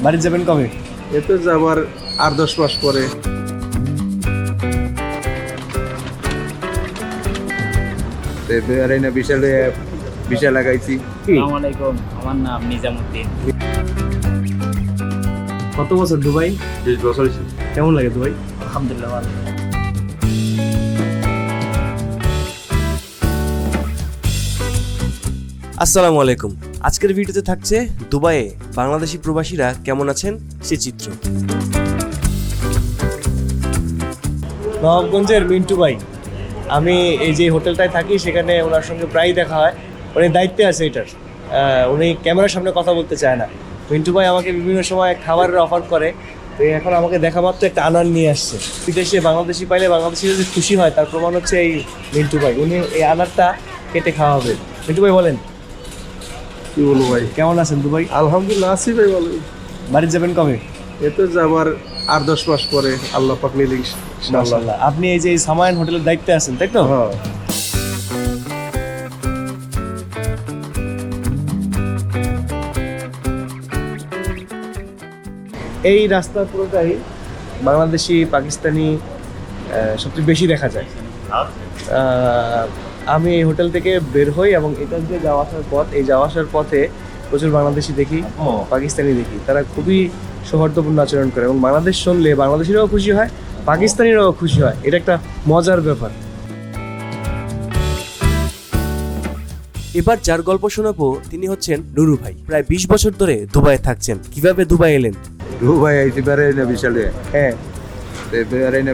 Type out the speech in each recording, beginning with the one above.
বাড়ি যাবেন কবে? এতে যাবার 8-10 মাস পরে। বিশাল লাগাইছি। আসসালামু আলাইকুম, আমার নাম নিজামুদ্দিন। কত বছর দুবাই? 20 বছর হয়েছে। কেমন লাগে দুবাই? আলহামদুলিল্লাহ ভালো। আসসালামু আলাইকুম। আজকের ভিডিওতে থাকছে দুবাইয়ে বাংলাদেশি প্রবাসীরা কেমন আছেন সে চিত্র। নবাবগঞ্জের মিন্টু ভাই, আমি এই যে হোটেলটায় থাকি সেখানে ওনার সঙ্গে প্রায়ই দেখা হয়। উনি দায়িত্বে আছে এটার, উনি ক্যামেরার সামনে কথা বলতে চায় না। মিন্টু ভাই আমাকে বিভিন্ন সময় খাবারের অফার করে, তো এখন আমাকে দেখা মাত্র একটা আনার নিয়ে আসছে। বিদেশে বাংলাদেশি পাইলে বাংলাদেশি যদি খুশি হয় তার প্রমাণ হচ্ছে এই মিন্টু ভাই। উনি এই আনারটা কেটে খাওয়াবে। মিন্টু ভাই বলেন, কি বলবো ভাই, কেমন আছেন দুবাই? আলহামদুলিল্লাহ আছি ভাই ভালো। বাড়ি যাবেন কবে? এতে যাবার 8-10 মাস পরে আল্লাহ পাক নিলে ইনশাআল্লাহ। মাশাআল্লাহ। আপনি এই যে এই সামায়ন হোটেলের দায়িত্বে আছেন, তাই তো? হ্যাঁ। এই রাস্তা পুরোটাই বাংলাদেশি পাকিস্তানি সবচেয়ে বেশি দেখা যায়। আমি এই হোটেল থেকে বের হই এবং এটা যে যাওয়া আসার পথ, এই যাওয়া আসার পথে প্রচুর বাংলাদেশি দেখি, পাকিস্তানি দেখি। তারা খুবই সৌহার্দ্যপূর্ণ আচরণ করে এবং বাংলাদেশ শুনলে বাংলাদেশিরাও খুশি হয়, পাকিস্তানিরাও খুশি হয়। এটা একটা মজার ব্যাপার। এবার যার গল্প শোনাবো তিনি হচ্ছেন নুরু ভাই। প্রায় 20 বছর ধরে দুবাইয়ে থাকছেন। কিভাবে দুবাই এলেন? দুবাই আইছি বেড়াই না বিশালে। হ্যাঁ, বেড়াই না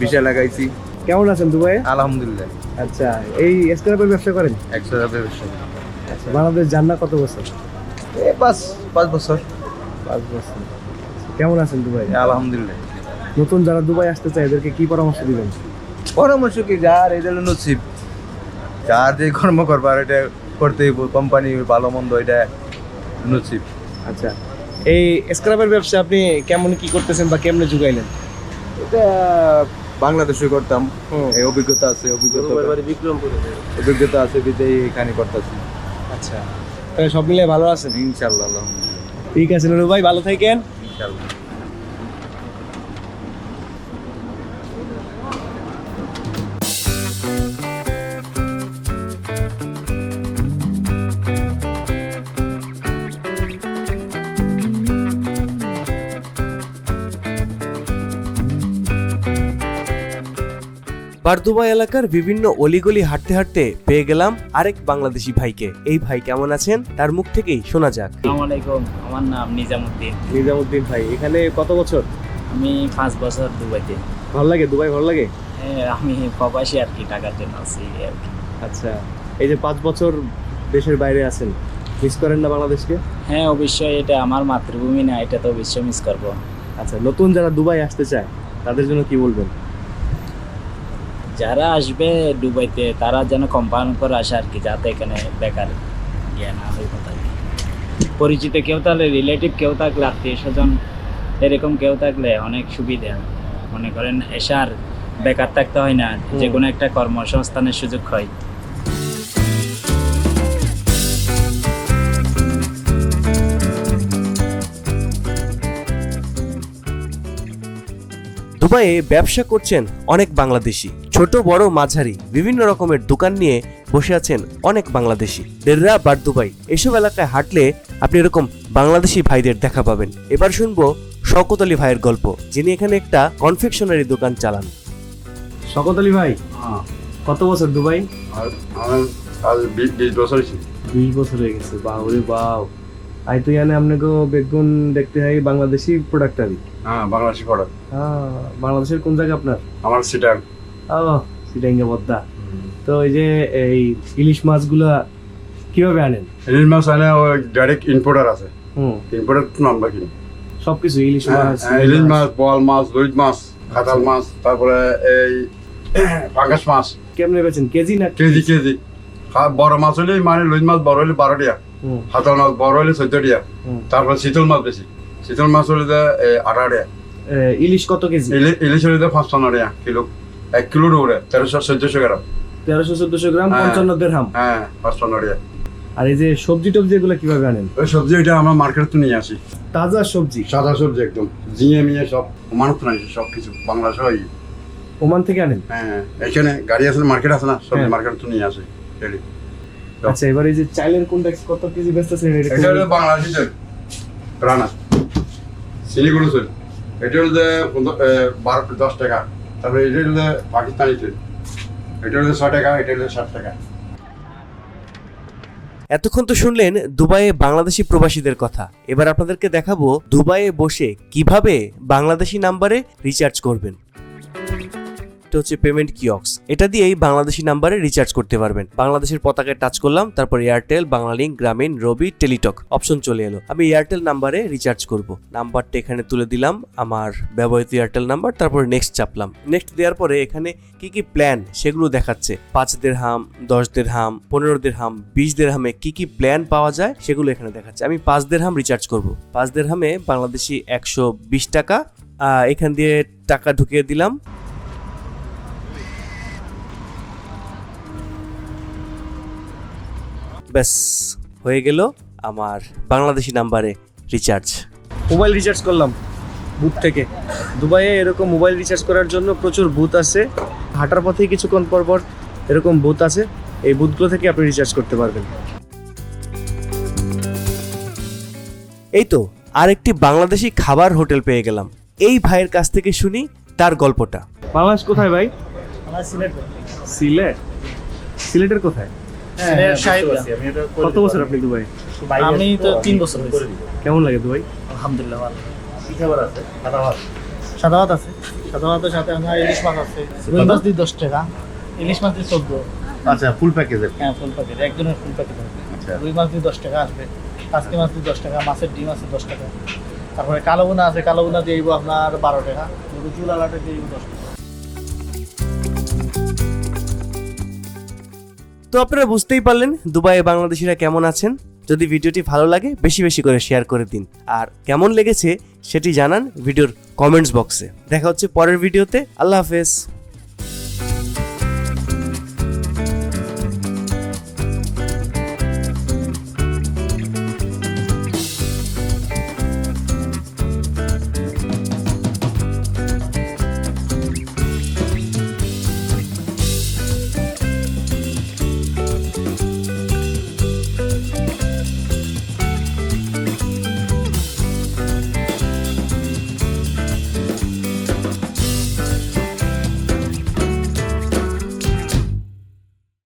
বিশাল লাগাইছি। কেমন আছেন দুবাইয়ে? আলহামদুলিল্লাহ। আচ্ছা, এই স্ক্র্যাপের ব্যবসা করেন? 100 ব্যবসা। আচ্ছা, বাংলাদেশ যান না কত বছর? 5 বছর। 5 বছর। কেমন আছেন দুবাই? আলহামদুলিল্লাহ। নতুন যারা দুবাই আসতে চায় এদেরকে কি পরামর্শ দিবেন? পরামর্শ কি, যার এটা হলো নসিব, যার যে কর্ম করবার এটা করতেই, কোম্পানি ভালো মন্দ এটা নসিব। আচ্ছা, এই স্ক্র্যাপের ব্যবসা আপনি কেমন কি করতেছেন বা কেমনে যুগাইলেন? এটা বাংলাদেশে করতাম, এই অভিজ্ঞতা আছে, অভিজ্ঞতা আছে বিদায় এখানে করতেছি। আচ্ছা, তাহলে সব মিলে ভালো আছেন? ইনশাআল্লাহ, আলহামদুলিল্লাহ। ঠিক আছে নুরু ভাই, ভালো থাকেন। ইনশাআল্লাহ। বারদুবা এলাকার বিভিন্ন অলিগলি হাঁটতে হাঁটতে পেয়ে গেলাম আরেক বাংলাদেশি ভাইকে। এই ভাই কেমন আছেন তার মুখ থেকেই শোনা যাক। আসসালামু আলাইকুম, আমার নাম নিজামুদ্দিন। নিজামুদ্দিন ভাই, এখানে কত বছর? আমি 5 বছর দুবাইতে। ভালো লাগে দুবাই? ভালো লাগে? আমি প্রবাসী আর কি, টাকার জন্য আছি আর কি। আচ্ছা, এই যে 5 বছর দেশের বাইরে আছেন, মিস করেন না বাংলাদেশকে? হ্যাঁ অবশ্যই, এটা আমার মাতৃভূমি না, এটা তো অবশ্যই মিস করবো। আচ্ছা, নতুন যারা দুবাই আসতে চায় তাদের জন্য কি বলবেন? যারা আসবে দুবাইতে তারা যেন কোম্পানি করে আসে আর কি, যাতে এখানে বেকার ইয়ে না হয় কথা। পরিচিত কেউ থাকলে, রিলেটিভ কেউ থাকলে, আত্মীয় স্বজন এরকম কেউ থাকলে অনেক সুবিধা। মনে করেন এসে আর বেকার থাকতে হয় না, যে কোনো একটা কর্মসংস্থানের সুযোগ হয়। দুবাইয়ে ব্যবসা করছেন অনেক বাংলাদেশি, ছোট বড় মাঝারি বিভিন্ন রকমের দোকান নিয়ে বসে আছেন অনেক বাংলাদেশি। ডেররা বারদুবাই এসব এলাকায় হাঁটলে আপনি এরকম বাংলাদেশি ভাইদের দেখা পাবেন। এবার শুনবো শওকত আলী ভাইয়ের গল্প, যিনি এখানে একটা কনফেকশনারি দোকান চালান। শওকত আলী ভাই, কত বছর দুবাই? আর 20 বছর হয়েছে। 20 বছর হয়ে গেছে। বাউরে বাউ, আই তো জানে আপনাকে বেগুন দেখতে হয় বাংলাদেশি প্রোডাক্ট আর কি। হ্যাঁ, বাংলাদেশি প্রোডাক্ট। বাংলাদেশের কোন জায়গা আপনার? আমার সিটাং। সিটাঙ্গা পদ্মা। তো এই যে এই ইলিশ মাছগুলা কিভাবে আনেন? ইলিশ মাছ আনে ওই ডাইরেক্ট ইম্পোর্টার আছে। ইম্পোর্টার নাম্বার কি সবকিছু ইলিশ মাছ, ইলিশ মাছ, বোয়াল মাছ, রুই মাছ, কাঁঠাল মাছ, তারপরে এই পাঙ্গাস মাছ। কেমনে বেচেন? কেজি না কেজি? কেজি। বড় মাছ হলে মানে রুই মাছ বড় হলে 12 টাকা, কাঁঠাল মাছ বড় হলে 14 টাকা, তারপরে শীতল মাছ বেশি। শীতল মাছ হলে 18 টাকা। ইলিশ কত কেজি? ইলিশ হলে 55 টাকা কিলো। 1 কিলোর উপরে 1300-1400 গ্রাম। 1300-1400 গ্রাম, 55 দিরহাম। হ্যাঁ, 55 টাকা। আর এই যে সবজি টবজি এগুলো কিভাবে আনেন? ওই সবজি এটা আমরা মার্কেট তো নিয়ে আসি, তাজা সবজি সাদা সবজি একদম জিয়ে মিয়ে সব ওমান তো নাই, সব কিছু বাংলাদেশ হয়। ওমান থেকে আনেন? হ্যাঁ, এখানে গাড়ি আছে, মার্কেট আছে না, সবজি হ্যাঁ। মার্কেট তো নিয়ে আসে রেডি। আচ্ছা, এবার এই যে চাইলের কোনটা কত কেজি বেচতেছেন? এটা হলো বাংলাদেশি তেল রানা চিনিগুলো তেল, এটা হলো 10 টাকা। তারপরে এটা হলো পাকিস্তানি তেল, এটা হলো 6 টাকা, এটা হলো 7 টাকা। এতক্ষণ তো শুনলেন দুবাইয়ে বাংলাদেশি প্রবাসীদের কথা। এবার আপনাদেরকে দেখাবো দুবাইয়ে বসে কিভাবে বাংলাদেশি নাম্বারে রিচার্জ করবেন। এটা হচ্ছে পেমেন্ট কিওস্ক, এটা দিয়েই বাংলাদেশি নাম্বারে রিচার্জ করতে পারবেন। বাংলাদেশের পতাকায় টাচ করলাম, তারপর এয়ারটেল, বাংলালিংক, গ্রামীণ, রবি, টেলিটক অপশন চলে এলো। আমি এয়ারটেল নাম্বারে রিচার্জ করব। নাম্বারটা এখানে তুলে দিলাম, আমার ব্যবহৃত এয়ারটেল নাম্বার, তারপর নেক্সট চাপলাম। নেক্সট দেওয়ার পরে এখানে কি কি প্ল্যান সেগুলো দেখাচ্ছে। 5 দিরহাম, 10 দিরহাম, 15 দিরহাম, 20 দিরহামে কি কি প্ল্যান পাওয়া যায় সেগুলো এখানে দেখাচ্ছে। আমি 5 দিরহাম রিচার্জ করব। 5 দিরহামে বাংলাদেশি 120 টাকা। এখান দিয়ে টাকা ঢুকিয়ে দিলাম। ব্যাস হয়ে গেল আমার বাংলাদেশি নাম্বারে রিচার্জ। মোবাইল রিচার্জ করলাম বুথ থেকে। দুবাইয়ে এরকম মোবাইল রিচার্জ করার জন্য প্রচুর বুথ আছে, হাঁটার পথেই কিছুক্ষণ পর পর এরকম বুথ আছে, এই বুথগুলো থেকে আপনি রিচার্জ করতে পারবেন। এই তো আরেকটি বাংলাদেশি খাবার হোটেল পেয়ে গেলাম। এই ভাইয়ের কাছ থেকে শুনি তার গল্পটা। বাংলাদেশ কোথায় ভাই? আমার সিলেট। সিলেট? সিলেটের কোথায়? সিলেট সাহিত্যা। কত বছর আপনি দুবাই? আমি তো 3 বছর হয়েছে। কেমন লাগে দুবাই? আলহামদুলিল্লাহ ভালো। কি খাবার আছে? সাদা ভাত। সাদা ভাত আছে, সাদা ভাতের সাথে আপনার ইলিশ মাছ আছে, রুই মাছ দিয়ে 10 টাকা, ইলিশ মাছ দিয়ে 14। আচ্ছা, ফুল প্যাকেজের। হ্যাঁ, ফুল প্যাকেট, একজনের ফুল প্যাকেট হবে। আচ্ছা। রুই মাছ দিয়ে 10 টাকা আসবে, কাসকি মাছ দিয়ে 10 টাকা, মাছের ডিম আছে 10 টাকা, তারপরে কালো বোনা আছে, কালো বোনা দিয়ে দিব আপনার 12 টাকা, গরু চুল আলাটা দিয়ে দিব 10 টাকা। তো আপনারা বুঝতেই পারলেন দুবাইয়ে বাংলাদেশিরা কেমন আছেন। যদি ভিডিওটি ভালো লাগে বেশি বেশি করে শেয়ার করে দিন, আর কেমন লেগেছে সেটি জানান ভিডিওর কমেন্টস বক্সে। দেখা হচ্ছে পরের ভিডিওতে। আল্লাহ হাফেজ।